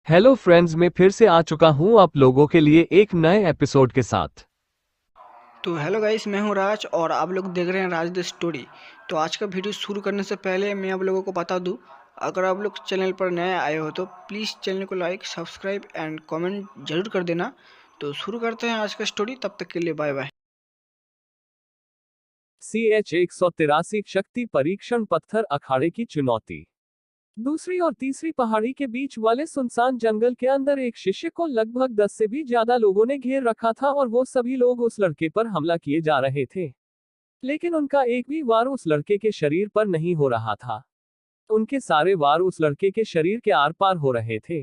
Hello friends, मैं फिर से आ चुका हूं आप लोगों के लिए एक नए एपिसोड के साथ। तो हेलो गाइस, मैं हूं राज और आप लोग देख रहे हैं राज द स्टोरी। तो आज का वीडियो शुरू करने से पहले मैं आप लोगों को बता दूं, अगर आप लोग चैनल पर नए आए हो तो प्लीज़ चैनल को लाइक सब्सक्राइब एंड कमेंट जरूर कर देना। तो शुरू करते हैं आज का स्टोरी, तब तक के लिए बाय बाय। CH-183 शक्ति परीक्षण पत्थर अखाड़े की चुनौती। दूसरी और तीसरी पहाड़ी के बीच वाले सुनसान जंगल के अंदर एक शिष्य को लगभग 10 से भी ज्यादा लोगों ने घेर रखा था और वो सभी लोग उस लड़के पर हमला किए जा रहे थे। लेकिन उनका एक भी वार उस लड़के के शरीर पर नहीं हो रहा था। उनके सारे वार उस लड़के के शरीर के आर पार हो रहे थे।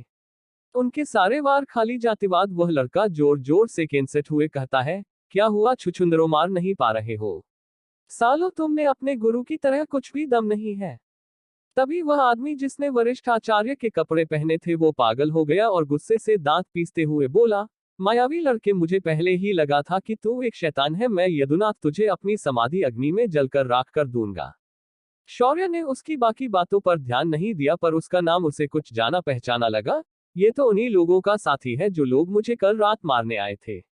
उनके सारे वार खाली जाते बाद वह लड़का जोर जोर से केंसट हुए कहता है, क्या हुआ छुछुंदरो, मार नहीं पा रहे हो? सालो, तुमने अपने गुरु की तरह कुछ भी दम नहीं है। तभी वह आदमी जिसने वरिष्ठ आचार्य के कपड़े पहने थे वो पागल हो गया और गुस्से से दांत पीसते हुए बोला, मायावी लड़के, मुझे पहले ही लगा था कि तू एक शैतान है। मैं यदुनाथ तुझे अपनी समाधि अग्नि में जलकर राख कर दूंगा। शौर्य ने उसकी बाकी बातों पर ध्यान नहीं दिया, पर उसका नाम उसे कुछ जाना पहचाना लगा। ये तो उन्हीं लोगों का साथी है जो लोग मुझे कल रात मारने आए थे।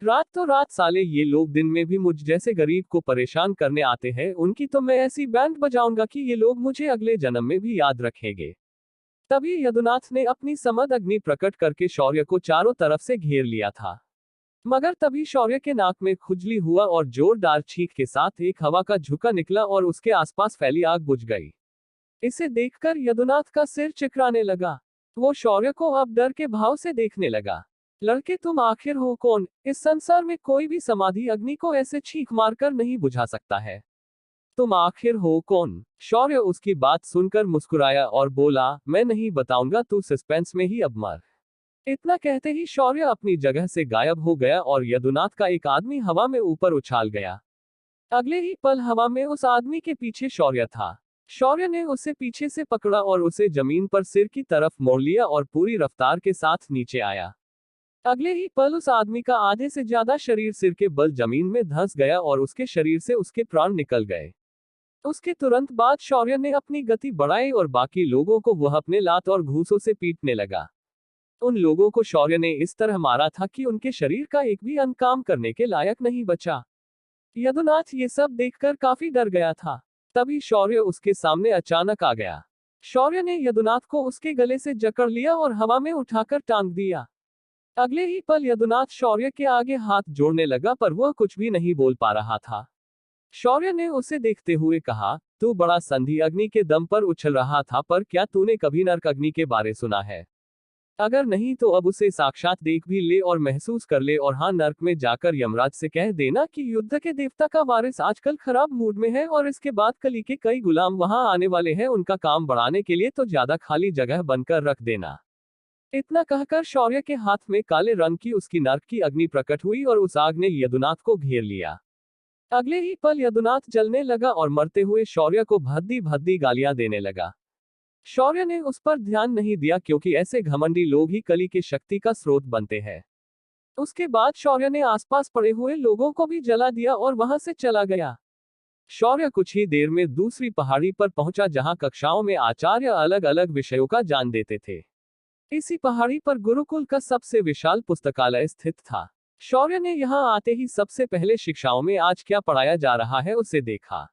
रात तो रात साले, ये लोग दिन में भी मुझ जैसे गरीब को परेशान करने आते हैं। उनकी तो मैं ऐसी बैंड बजाऊंगा कि ये लोग मुझे अगले जन्म में भी याद रखेंगे। तभी यदुनाथ ने अपनी समद अग्नि प्रकट करके शौर्य को चारों तरफ से घेर लिया था। मगर तभी शौर्य के नाक में खुजली हुआ और जोरदार छींक के साथ एक हवा का झोंका निकला और उसके आसपास फैली आग बुझ गई। इसे देखकर यदुनाथ का सिर चकराने लगा। वो शौर्य को अब डर के भाव से देखने लगा। लड़के, तुम आखिर हो कौन? इस संसार में कोई भी समाधि अग्नि को ऐसे छींक मारकर नहीं बुझा सकता है। तुम आखिर हो कौन? शौर्य उसकी बात सुनकर मुस्कुराया और बोला, मैं नहीं बताऊंगा, तू सस्पेंस में ही अब मर। इतना कहते ही शौर्य अपनी जगह से गायब हो गया और यदुनाथ का एक आदमी हवा में ऊपर उछाल गया। अगले ही पल हवा में उस आदमी के पीछे शौर्य था। शौर्य ने उसे पीछे से पकड़ा और उसे जमीन पर सिर की तरफ मोड़ लिया और पूरी रफ्तार के साथ नीचे आया। अगले ही पल उस आदमी का आधे से ज्यादा शरीर सिर के बल जमीन में धंस गया और उसके शरीर से उसके प्राण निकल गए। उसके तुरंत बाद शौर्य ने अपनी गति बढ़ाई और बाकी लोगों को वह अपने लात और घूंसों से पीटने लगा। उन लोगों को शौर्य ने इस तरह मारा था कि उनके शरीर का एक भी अंग काम करने के लायक नहीं बचा। यदुनाथ ये सब देखकर काफी डर गया था। तभी शौर्य उसके सामने अचानक आ गया। शौर्य ने यदुनाथ को उसके गले से जकड़ लिया और हवा में उठाकर टांग दिया। अगले ही पल यदुनाथ शौर्य के आगे हाथ जोड़ने लगा, पर वह कुछ भी नहीं बोल पा रहा था। शौर्य ने उसे देखते हुए कहा, तू बड़ा संधि अग्नि के दम पर उछल रहा था, पर क्या तूने कभी नरक अग्नि के बारे सुना है? अगर नहीं तो अब उसे साक्षात देख भी ले और महसूस कर ले, और हाँ, नर्क में जाकर यमराज से कह देना कि युद्ध के देवता का वारिस आजकल खराब मूड में है और इसके बाद कली के कई गुलाम वहां आने वाले हैं, उनका काम बढ़ाने के लिए तो ज्यादा खाली जगह बनकर रख देना। इतना कहकर शौर्य के हाथ में काले रंग की उसकी नर्क की अग्नि प्रकट हुई और उस आग ने यदुनाथ को घेर लिया। अगले ही पल यदुनाथ जलने लगा और मरते हुए शौर्य को भद्दी भद्दी गालियां देने लगा। शौर्य ने उस पर ध्यान नहीं दिया, क्योंकि ऐसे घमंडी लोग ही कली की शक्ति का स्रोत बनते हैं। उसके बाद शौर्य ने आसपास पड़े हुए लोगों को भी जला दिया और वहां से चला गया। शौर्य कुछ ही देर में दूसरी पहाड़ी पर पहुंचा, जहां कक्षाओं में आचार्य अलग अलग विषयों का ज्ञान देते थे। इसी पहाड़ी पर गुरुकुल का सबसे विशाल पुस्तकालय स्थित था। शौर्य ने यहां आते ही सबसे पहले शिक्षाओं में आज क्या पढ़ाया जा रहा है उसे देखा।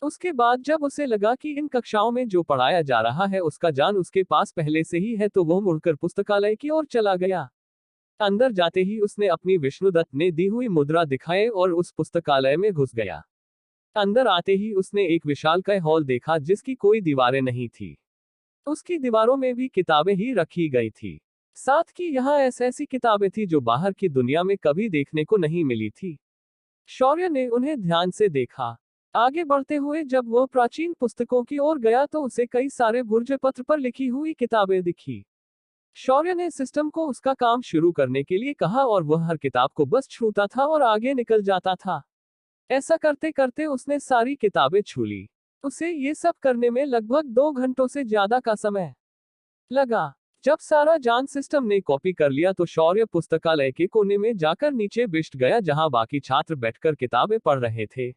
उसके बाद जब उसे लगा कि इन कक्षाओं में जो पढ़ाया जा रहा है उसका ज्ञान उसके पास पहले से ही है, तो वह मुड़कर पुस्तकालय की ओर चला गया। अंदर जाते ही उसने अपनी विष्णुदत्त ने दी हुई मुद्रा दिखाए और उस पुस्तकालय में घुस गया। अंदर आते ही उसने एक विशालकाय हॉल देखा, जिसकी कोई दीवारें नहीं थी। उसकी दीवारों में भी किताबें ही रखी गई थी। साथ ही यहाँ ऐसी किताबें थी जो बाहर की दुनिया में कभी देखने को नहीं मिली थी। शौर्य ने उन्हें ध्यान से देखा। आगे बढ़ते हुए जब वह प्राचीन पुस्तकों की ओर गया तो उसे कई सारे भुर्जे पत्र पर लिखी हुई किताबें दिखी। शौर्य ने सिस्टम को उसका काम शुरू करने के लिए कहा और वह हर किताब को बस छूता था और आगे निकल जाता था। ऐसा करते करते उसने सारी किताबें छू ली। उसे ये सब करने में लगभग 2 घंटों से ज्यादा का समय लगा। जब सारा जान सिस्टम ने कॉपी कर लिया तो शौर्य पुस्तकालय के कोने में जाकर नीचे बिष्ट गया, जहां बाकी छात्र बैठकर किताबें पढ़ रहे थे।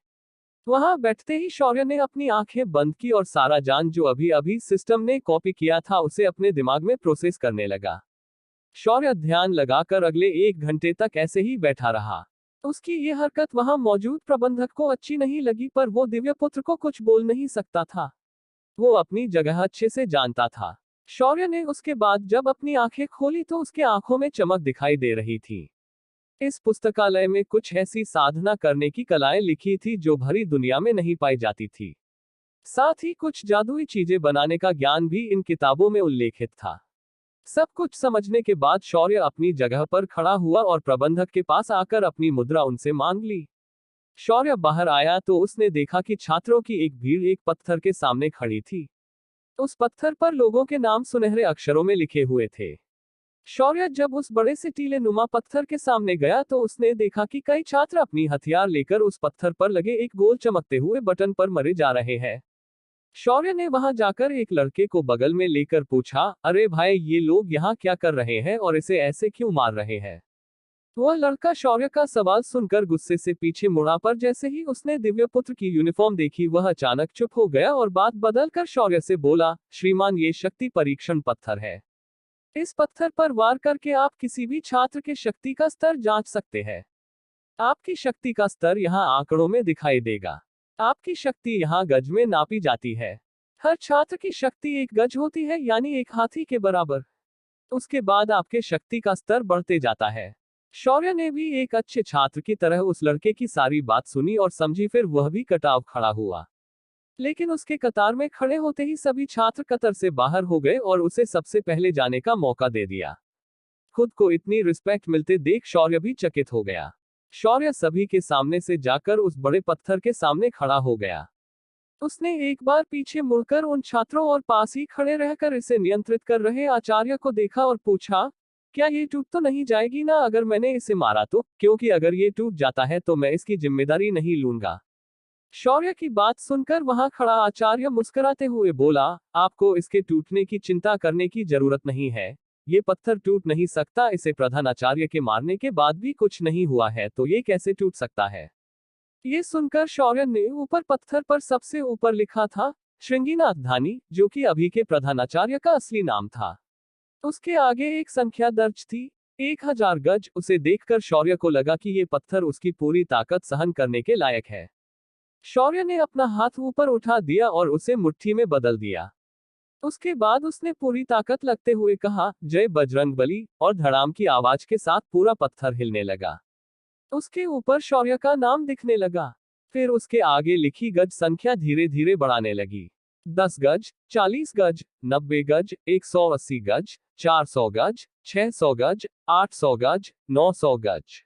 वहां बैठते ही शौर्य ने अपनी आंखें बंद की और सारा ज्ञान जो अभी अभी सिस्टम ने कॉपी किया था उसे अपने दिमाग में प्रोसेस करने लगा। शौर्य ध्यान लगाकर अगले 1 घंटे तक ऐसे ही बैठा रहा। उसकी ये हरकत वहां मौजूद प्रबंधक को अच्छी नहीं लगी, पर वो दिव्यपुत्र को कुछ बोल नहीं सकता था। वो अपनी जगह अच्छे से जानता था। शौर्य ने उसके बाद जब अपनी आंखें खोली तो उसके आंखों में चमक दिखाई दे रही थी। इस पुस्तकालय में कुछ ऐसी साधना करने की कलाएं लिखी थी जो भरी दुनिया में नहीं पाई जाती थी। साथ ही कुछ जादुई चीजें बनाने का ज्ञान भी इन किताबों में उल्लेखित था। सब कुछ समझने के बाद शौर्य अपनी जगह पर खड़ा हुआ और प्रबंधक के पास आकर अपनी मुद्रा उनसे मांग ली। शौर्य बाहर आया तो उसने देखा कि छात्रों की एक भीड़ एक पत्थर के सामने खड़ी थी। उस पत्थर पर लोगों के नाम सुनहरे अक्षरों में लिखे हुए थे। शौर्य जब उस बड़े से टीले नुमा पत्थर के सामने गया तो उसने देखा कि कई छात्र अपनी हथियार लेकर उस पत्थर पर लगे एक गोल चमकते हुए बटन पर मरे जा रहे हैं। शौर्य ने वहां जाकर एक लड़के को बगल में लेकर पूछा, अरे भाई, ये लोग यहाँ क्या कर रहे हैं और इसे ऐसे क्यों मार रहे हैं? वह लड़का शौर्य का सवाल सुनकर गुस्से से पीछे मुड़ा, पर जैसे ही उसने दिव्यपुत्र की यूनिफॉर्म देखी वह अचानक चुप हो गया और बात बदलकर शौर्य से बोला, श्रीमान, ये शक्ति परीक्षण पत्थर है। इस पत्थर पर वार करके आप किसी भी छात्र के शक्ति का स्तर जांच सकते हैं। आपकी शक्ति का स्तर यहाँ आंकड़ों में दिखाई देगा। आपकी शक्ति यहाँ गज में नापी जाती है। हर छात्र की शक्ति 1 गज होती है, यानी 1 हाथी के बराबर। उसके बाद आपके शक्ति का स्तर बढ़ते जाता है। शौर्य ने भी एक अच्छे छात्र की तरह उस लड़के की सारी बात सुनी और समझी, फिर वह भी कटाव खड़ा हुआ। लेकिन उसके कतार में खड़े होते ही सभी छात्र कतर से बाहर हो गए और उसे सबसे पहले जाने का मौका दे दिया। खुद को इतनी रिस्पेक्ट मिलते देख शौर्य भी चकित हो गया। शौर्य सभी के सामने से जाकर उस बड़े पत्थर के सामने खड़ा हो गया। उसने एक बार पीछे मुड़कर उन छात्रों और पास ही खड़े रहकर इसे नियंत्रित कर रहे आचार्य को देखा और पूछा, क्या ये टूट तो नहीं जाएगी ना अगर मैंने इसे मारा तो? क्योंकि अगर ये टूट जाता है तो मैं इसकी जिम्मेदारी नहीं लूंगा। शौर्य की बात सुनकर वहां खड़ा आचार्य मुस्कुराते हुए बोला, आपको इसके टूटने की चिंता करने की जरूरत नहीं है। ये पत्थर टूट नहीं सकता। इसे प्रधानाचार्य के मारने के बाद भी कुछ नहीं हुआ है तो ये कैसे टूट सकता है? ये सुनकर शौर्य ने ऊपर पत्थर पर सबसे ऊपर लिखा था श्रृंगीनाथ धानी, जो कि अभी के प्रधानाचार्य का असली नाम था। उसके आगे एक संख्या दर्ज थी, 1000 गज। उसे देखकर शौर्य को लगा कि ये पत्थर उसकी पूरी ताकत सहन करने के लायक है। शौर्य ने अपना हाथ ऊपर उठा दिया और उसे मुट्ठी में बदल दिया। उसके बाद उसने पूरी ताकत लगते हुए कहा, जय बजरंगबली, और धड़ाम की आवाज के साथ पूरा पत्थर हिलने लगा। उसके ऊपर शौर्य का नाम दिखने लगा। फिर उसके आगे लिखी गज संख्या धीरे धीरे बढ़ाने लगी। 10 गज, 40 गज, 90 गज, 180 गज, 400 गज, 600 गज, 800 गज, 900 गज।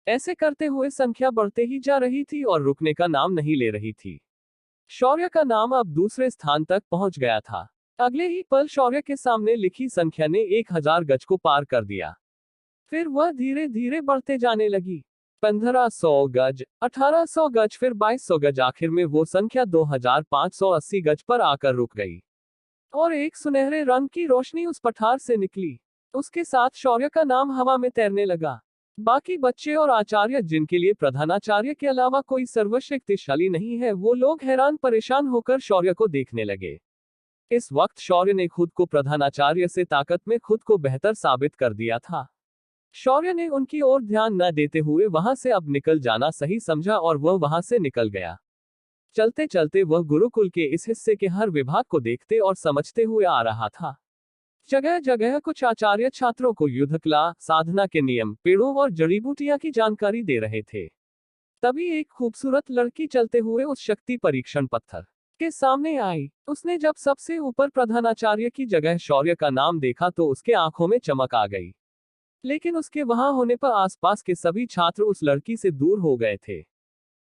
ऐसे करते हुए संख्या बढ़ते ही जा रही थी और रुकने का नाम नहीं ले रही थी। शौर्य का नाम अब दूसरे स्थान तक पहुंच गया था। अगले ही पल शौर्य के सामने लिखी संख्या ने 1000 गज को पार कर दिया। फिर वह धीरे धीरे बढ़ते जाने लगी। 1500 गज, 1800 गज, फिर 2200 गज। आखिर में वो संख्या 2580 गज पर आकर रुक गई और एक सुनहरे रंग की रोशनी उस पठार से निकली। उसके साथ शौर्य का नाम हवा में तैरने लगा। बाकी बच्चे और आचार्य, जिनके लिए प्रधानाचार्य के अलावा कोई सर्वशक्तिशाली नहीं है, वो लोग हैरान परेशान होकर शौर्य को देखने लगे। इस वक्त शौर्य ने खुद को प्रधानाचार्य से ताकत में खुद को बेहतर साबित कर दिया था। शौर्य ने उनकी ओर ध्यान न देते हुए वहां से अब निकल जाना सही समझा और वह वहां से निकल गया। चलते चलते वह गुरुकुल के इस हिस्से के हर विभाग को देखते और समझते हुए आ रहा था। जगह जगह कुछ आचार्य छात्रों को युद्ध कला, साधना के नियम, पेड़ों और जड़ी बूटियां की जानकारी दे रहे थे। तभी एक खूबसूरत लड़की चलते हुए उस शक्ति परीक्षण पत्थर के सामने आई। उसने जब सबसे ऊपर प्रधानाचार्य की जगह शौर्य का नाम देखा तो उसके आंखों में चमक आ गई। लेकिन उसके वहां होने पर आसपास के सभी छात्र उस लड़की से दूर हो गए थे।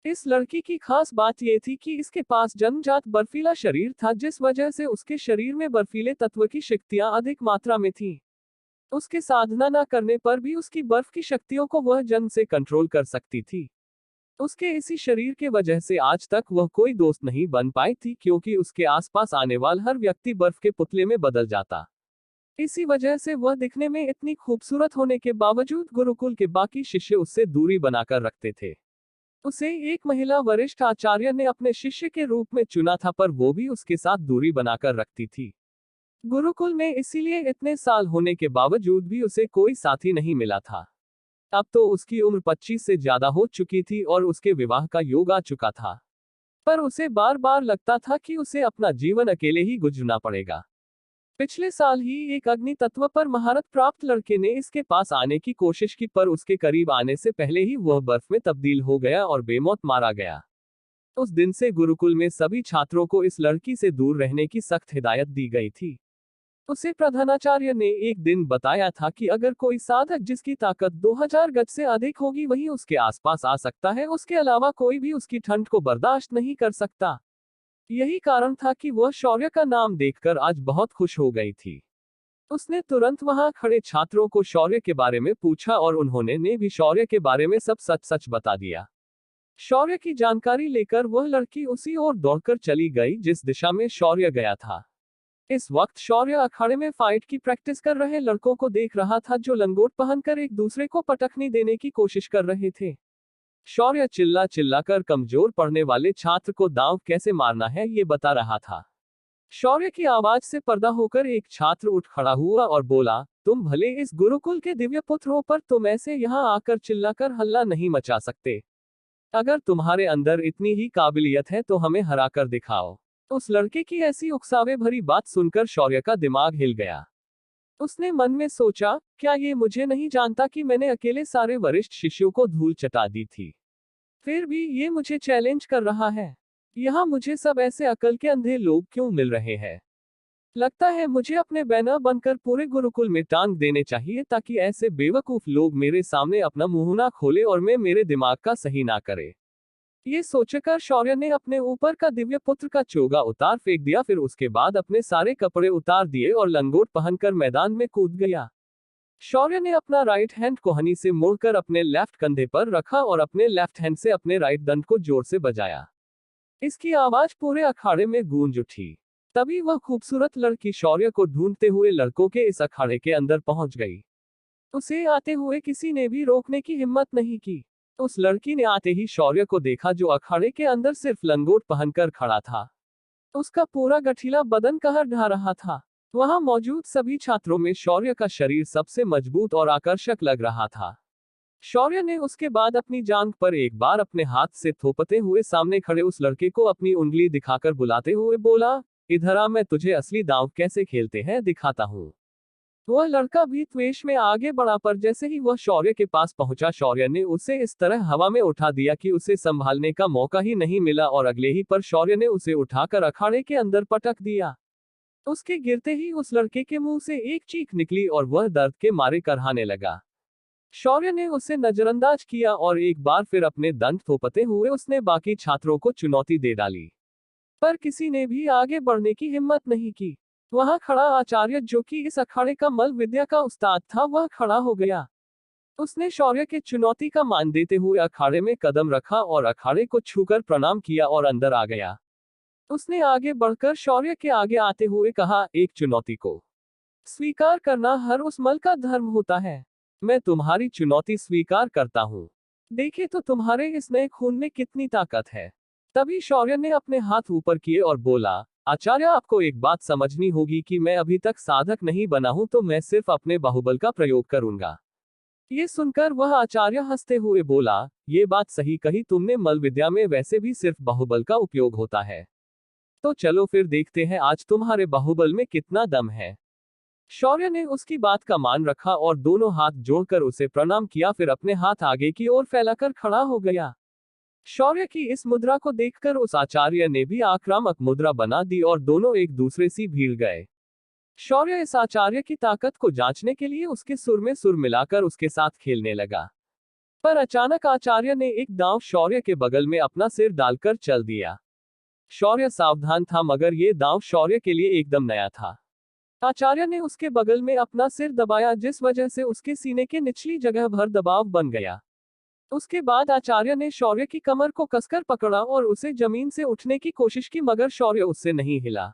इस लड़की की खास बात यह थी कि इसके पास जन्मजात बर्फीला शरीर था, जिस वजह से उसके शरीर में बर्फीले तत्व की शक्तियां अधिक मात्रा में थीं। उसके साधना न करने पर भी उसकी बर्फ की शक्तियों को वह जन्म से कंट्रोल कर सकती थी। उसके इसी शरीर के वजह से आज तक वह कोई दोस्त नहीं बन पाई थी, क्योंकि उसके आसपास आने वाला हर व्यक्ति बर्फ के पुतले में बदल जाता। इसी वजह से वह दिखने में इतनी खूबसूरत होने के बावजूद गुरुकुल के बाकी शिष्य उससे दूरी बनाकर रखते थे। उसे एक महिला वरिष्ठ आचार्य ने अपने शिष्य के रूप में चुना था, पर वो भी उसके साथ दूरी बनाकर रखती थी। गुरुकुल में इसीलिए इतने साल होने के बावजूद भी उसे कोई साथी नहीं मिला था। अब तो उसकी उम्र 25 से ज्यादा हो चुकी थी और उसके विवाह का योग आ चुका था। पर उसे बार बार लगता था कि उसे अपना जीवन अकेले ही गुजरना पड़ेगा। पिछले साल ही एक अग्नि तत्व पर महारत प्राप्त लड़के ने इसके पास आने की कोशिश की, पर उसके करीब आने से पहले ही वह बर्फ में तब्दील हो गया और बेमौत मारा गया। उस दिन से गुरुकुल में सभी छात्रों को इस लड़की से दूर रहने की सख्त हिदायत दी गई थी। उसे प्रधानाचार्य ने एक दिन बताया था कि अगर कोई साधक जिसकी ताकत 2000 गज से अधिक होगी वही उसके आसपास आ सकता है, उसके अलावा कोई भी उसकी ठंड को बर्दाश्त नहीं कर सकता। यही कारण था कि वह शौर्य का नाम देखकर आज बहुत खुश हो गई थी। उसने तुरंत वहां खड़े छात्रों को शौर्य के बारे में पूछा और उन्होंने ने भी शौर्य के बारे में सब सच सच बता दिया। शौर्य की जानकारी लेकर वह लड़की उसी ओर दौड़कर चली गई जिस दिशा में शौर्य गया था। इस वक्त शौर्य अखाड़े में फाइट की प्रैक्टिस कर रहे लड़कों को देख रहा था जो लंगोट पहनकर एक दूसरे को पटखनी देने की कोशिश कर रहे थे। शौर्य चिल्ला चिल्लाकर कमजोर पड़ने वाले छात्र को दांव कैसे मारना है ये बता रहा था। शौर्य की आवाज से पर्दा होकर एक छात्र उठ खड़ा हुआ और बोला, तुम भले इस गुरुकुल के दिव्य पुत्र हो, पर तुम ऐसे यहाँ आकर चिल्लाकर हल्ला नहीं मचा सकते। अगर तुम्हारे अंदर इतनी ही काबिलियत है तो हमें हराकर दिखाओ। उस लड़के की ऐसी उकसावे भरी बात सुनकर शौर्य का दिमाग हिल गया। उसने मन में सोचा, क्या ये मुझे नहीं जानता कि मैंने अकेले सारे वरिष्ठ शिष्यों को धूल चटा दी थी? फिर भी ये मुझे चैलेंज कर रहा है। यहाँ मुझे सब ऐसे अकल के अंधे लोग क्यों मिल रहे हैं? लगता है मुझे अपने बैनर बनकर पूरे गुरुकुल में टांग देने चाहिए ताकि ऐसे बेवकूफ लोग मेरे सामने अपना मुंह ना खोले और मैं मेरे दिमाग का सही ना करे। ये सोचकर शौर्य ने अपने ऊपर का दिव्य पुत्र का चोगा उतार फेंक दिया, फिर उसके बाद अपने सारे कपड़े उतार दिए और लंगोट पहनकर मैदान में कूद गया। शौर्य ने अपना राइट हैंड कोहनी से मोड़कर अपने लेफ्ट कंधे पर रखा और अपने लेफ्ट हैंड से अपने राइट दंड को जोर से बजाया। इसकी आवाज पूरे अखाड़े में गूंज उठी। तभी वह खूबसूरत लड़की शौर्य को ढूंढते हुए लड़कों के इस अखाड़े के अंदर पहुंच गई। उसे आते हुए किसी ने भी रोकने की हिम्मत नहीं की। उस लड़की ने आते ही शौर्य को देखा जो अखाड़े के अंदर सिर्फ लंगोट पहनकर खड़ा था। उसका पूरा गठीला बदन कहर ढा रहा था। वहां मौजूद सभी छात्रों में शौर्य का शरीर सबसे मजबूत और आकर्षक लग रहा था। शौर्य ने उसके बाद अपनी जांघ पर एक बार अपने हाथ से थोपते हुए सामने खड़े उस लड़के को अपनी उंगली दिखाकर बुलाते हुए बोला, इधर आ, मैं तुझे असली दांव कैसे खेलते हैं दिखाता हूँ। वह लड़का भी त्वेष में आगे बढ़ा, पर जैसे ही वह शौर्य के पास पहुंचा शौर्य ने उसे इस तरह हवा में उठा दिया कि उसे संभालने का मौका ही नहीं मिला और अगले ही पर शौर्य ने उसे उठाकर अखाड़े के अंदर पटक दिया। उसके गिरते ही उस लड़के के मुंह से एक चीख निकली और वह दर्द के मारे करहाने लगा। शौर्य ने उसे नजरअंदाज किया और एक बार फिर अपने दंड थोपते हुए उसने बाकी छात्रों को चुनौती दे डाली, पर किसी ने भी आगे बढ़ने की हिम्मत नहीं की। वहां खड़ा आचार्य जो कि इस अखाड़े का मल विद्या का उस्ताद था, वह खड़ा हो गया। उसने शौर्य के चुनौती का मान देते हुए अखाड़े में कदम रखा और अखाड़े को छूकर प्रणाम किया और अंदर आ गया। उसने आगे बढ़कर शौर्य के आगे आते हुए कहा, एक चुनौती को स्वीकार करना हर उस मल का धर्म होता है। मैं तुम्हारी चुनौती स्वीकार करता हूँ। देखे तो तुम्हारे इस नए खून में कितनी ताकत है। तभी शौर्य ने अपने हाथ ऊपर किए और बोला, आचार्य, आपको एक बात समझनी होगी कि मैं अभी तक साधक नहीं बना हूं, तो मैं सिर्फ अपने बाहुबल का प्रयोग करूंगा। ये सुनकर वह आचार्य हंसते हुए बोला, ये बात सही कही तुमने, मल विद्या में वैसे भी सिर्फ बाहुबल का उपयोग होता है। तो चलो फिर देखते हैं आज तुम्हारे बाहुबल में कितना दम है। शौर्य ने उसकी बात का मान रखा और दोनों हाथ जोड़कर उसे प्रणाम किया, फिर अपने हाथ आगे की ओर फैलाकर खड़ा हो गया। शौर्य की इस मुद्रा को देखकर उस आचार्य ने भी आक्रामक मुद्रा बना दी और दोनों एक दूसरे से भिड़ गए। शौर्य इस आचार्य की ताकत को जांचने के लिए उसके सुर में सुर मिलाकर उसके साथ खेलने लगा, पर अचानक आचार्य ने एक दांव शौर्य के बगल में अपना सिर डालकर चल दिया। शौर्य सावधान था, मगर ये दांव शौर्य के लिए एकदम नया था। आचार्य ने उसके बगल में अपना सिर दबाया, जिस वजह से उसके सीने के निचली जगह भर दबाव बन गया। उसके बाद आचार्य ने शौर्य की कमर को कसकर पकड़ा और उसे जमीन से उठने की कोशिश की, मगर शौर्य उससे नहीं हिला।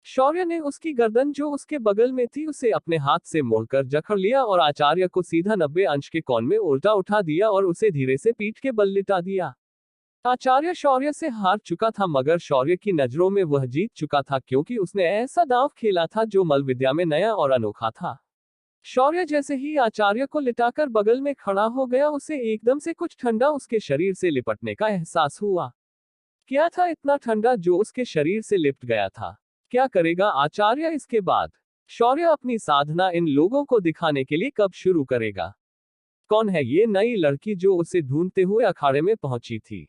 शौर्य ने उसकी गर्दन जो उसके बगल में थी उसे अपने हाथ से मोड़कर जकड़ लिया और आचार्य को सीधा 90 अंश के कोण में उल्टा उठा दिया और उसे धीरे से पीठ के बल लिटा दिया। आचार्य शौर्य से हार चुका था, मगर शौर्य की नजरों में वह जीत चुका था, क्योंकि उसने ऐसा दांव खेला था जो मल विद्या में नया और अनोखा था। शौर्य जैसे ही आचार्य को लिटाकर बगल में खड़ा हो गया, उसे एकदम से कुछ ठंडा उसके शरीर से लिपटने का एहसास हुआ। क्या था इतना ठंडा जो उसके शरीर से लिपट गया था? क्या करेगा आचार्य इसके बाद? शौर्य अपनी साधना इन लोगों को दिखाने के लिए कब शुरू करेगा? कौन है ये नई लड़की जो उसे ढूंढते हुए अखाड़े में पहुंची थी?